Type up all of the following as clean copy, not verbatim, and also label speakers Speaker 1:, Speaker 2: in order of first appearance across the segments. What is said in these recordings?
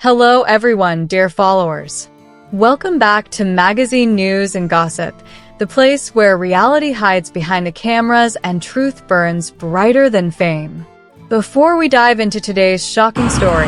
Speaker 1: Hello everyone, dear followers. Welcome back to Magazine News and Gossip, the place where reality hides behind the cameras and truth burns brighter than fame. Before we dive into today's shocking story,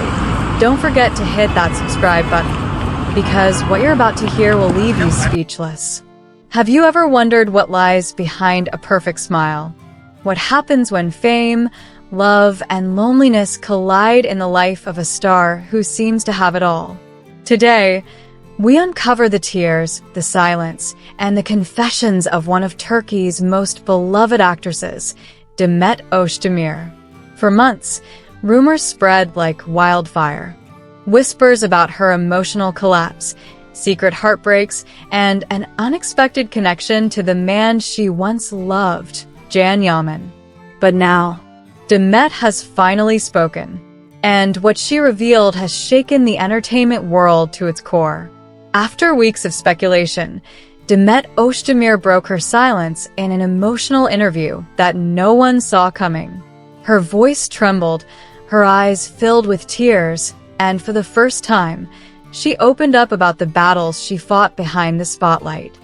Speaker 1: don't forget to hit that subscribe button, because what you're about to hear will leave you speechless. Have you ever wondered what lies behind a perfect smile? What happens when fame, love, and loneliness collide in the life of a star who seems to have it all? Today, we uncover the tears, the silence, and the confessions of one of Turkey's most beloved actresses, Demet Özdemir. For months, rumors spread like wildfire. Whispers about her emotional collapse, secret heartbreaks, and an unexpected connection to the man she once loved, Yaman. But now, Demet has finally spoken, and what she revealed has shaken the entertainment world to its core. After weeks of speculation, Demet Özdemir broke her silence in an emotional interview that no one saw coming. Her voice trembled, her eyes filled with tears, and for the first time, she opened up about the battles she fought behind the spotlight.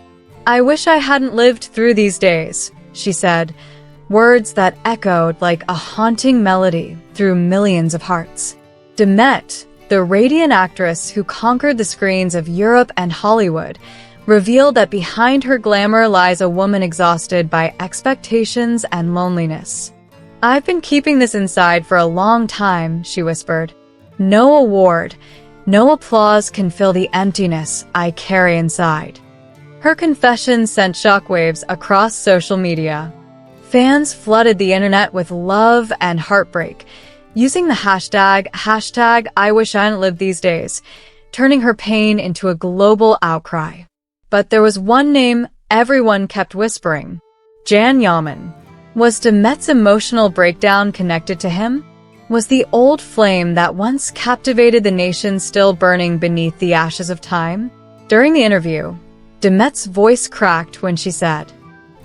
Speaker 1: "I wish I hadn't lived through these days," she said, words that echoed like a haunting melody through millions of hearts. Demet, the radiant actress who conquered the screens of Europe and Hollywood, revealed that behind her glamour lies a woman exhausted by expectations and loneliness. "I've been keeping this inside for a long time," she whispered. "No award, no applause can fill the emptiness I carry inside." Her confession sent shockwaves across social media. Fans flooded the internet with love and heartbreak, using the hashtag I wish I hadn't lived these days, turning her pain into a global outcry. But there was one name everyone kept whispering: Yaman. Was Demet's emotional breakdown connected to him? Was the old flame that once captivated the nation still burning beneath the ashes of time? During the interview, Demet's voice cracked when she said,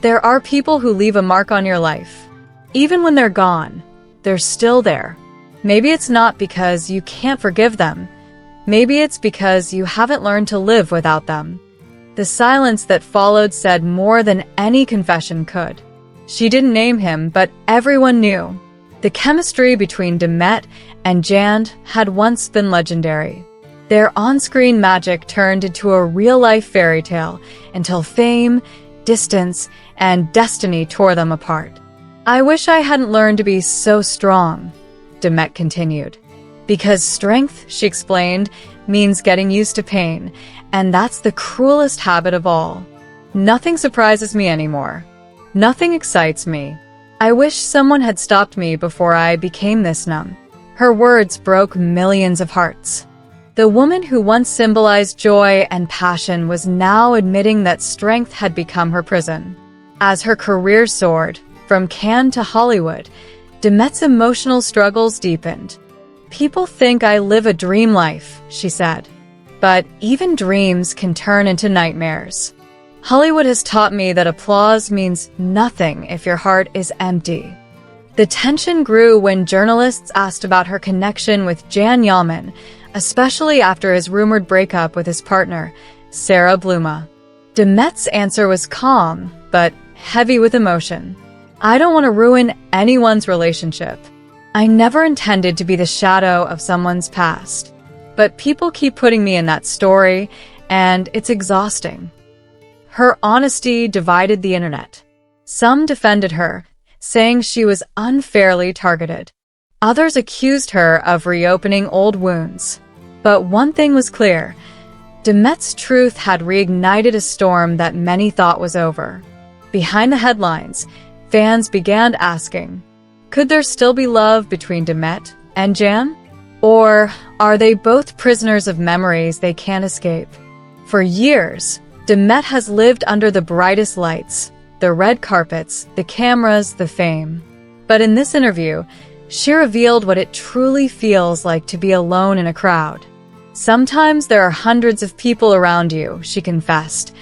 Speaker 1: "There are people who leave a mark on your life. Even when they're gone, they're still there. Maybe it's not because you can't forgive them. Maybe it's because you haven't learned to live without them." The silence that followed said more than any confession could. She didn't name him, but everyone knew. The chemistry between Demet and Jan had once been legendary. Their on-screen magic turned into a real-life fairy tale until fame, distance, and destiny tore them apart. "I wish I hadn't learned to be so strong," Demet continued. "Because strength," she explained, "means getting used to pain, and that's the cruelest habit of all. Nothing surprises me anymore. Nothing excites me. I wish someone had stopped me before I became this numb." Her words broke millions of hearts. The woman who once symbolized joy and passion was now admitting that strength had become her prison. As her career soared, from Cannes to Hollywood, Demet's emotional struggles deepened. "People think I live a dream life," she said. "But even dreams can turn into nightmares. Hollywood has taught me that applause means nothing if your heart is empty." The tension grew when journalists asked about her connection with Yaman, especially after his rumored breakup with his partner, Sarah Bluma. Demet's answer was calm, but heavy with emotion. "I don't want to ruin anyone's relationship. I never intended to be the shadow of someone's past. But people keep putting me in that story, and it's exhausting." Her honesty divided the internet. Some defended her, saying she was unfairly targeted. Others accused her of reopening old wounds. But one thing was clear: Demet's truth had reignited a storm that many thought was over. Behind the headlines, fans began asking, could there still be love between Demet and Jan? Or are they both prisoners of memories they can't escape? For years, Demet has lived under the brightest lights, the red carpets, the cameras, the fame. But in this interview, she revealed what it truly feels like to be alone in a crowd. "Sometimes there are hundreds of people around you," she confessed,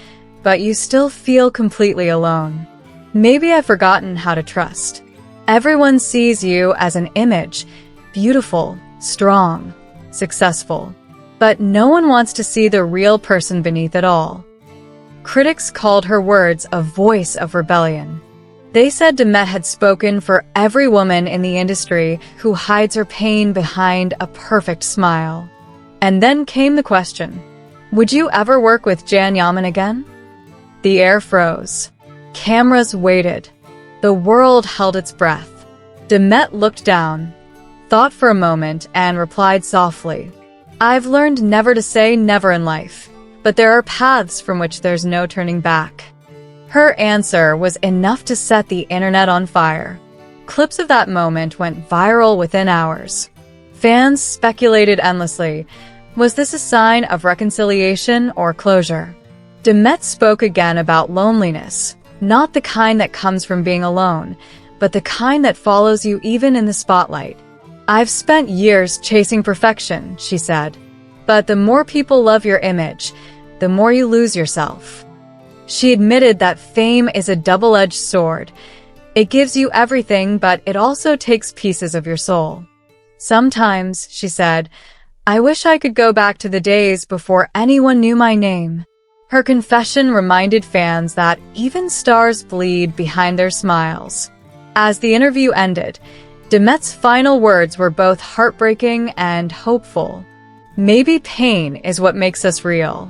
Speaker 1: "but you still feel completely alone. Maybe I've forgotten how to trust. Everyone sees you as an image, beautiful, strong, successful. But no one wants to see the real person beneath it all. Critics called her words a voice of rebellion. They said Demet had spoken for every woman in the industry who hides her pain behind a perfect smile. And then came the question, would you ever work with Yaman again? The air froze. Cameras waited. The world held its breath. Demet looked down, thought for a moment, and replied softly, I've learned never to say never in life, but there are paths from which there's no turning back. Her answer was enough to set the internet on fire. Clips of that moment went viral within hours. Fans speculated endlessly. Was this a sign of reconciliation or closure? Demet spoke again about loneliness, not the kind that comes from being alone, but the kind that follows you even in the spotlight. I've spent years chasing perfection, she said. But the more people love your image, the more you lose yourself. She admitted that fame is a double-edged sword. It gives you everything, but it also takes pieces of your soul. Sometimes, she said, I wish I could go back to the days before anyone knew my name. Her confession reminded fans that even stars bleed behind their smiles. As the interview ended, Demet's final words were both heartbreaking and hopeful. Maybe pain is what makes us real.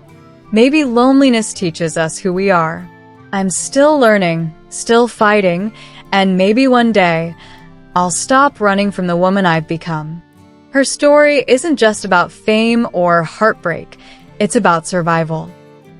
Speaker 1: Maybe loneliness teaches us who we are. I'm still learning, still fighting, and maybe one day, I'll stop running from the woman I've become. Her story isn't just about fame or heartbreak, it's about survival.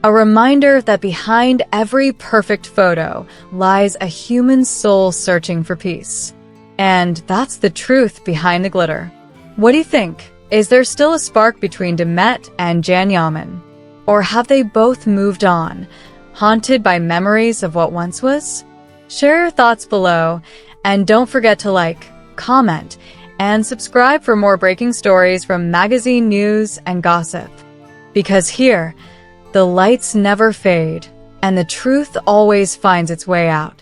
Speaker 1: A reminder that behind every perfect photo lies a human soul searching for peace. And that's the truth behind the glitter. What do you think? Is there still a spark between Demet and Yaman? Or have they both moved on, haunted by memories of what once was? Share your thoughts below, and don't forget to like, comment, and subscribe for more breaking stories from magazine news and gossip. Because here, the lights never fade, and the truth always finds its way out.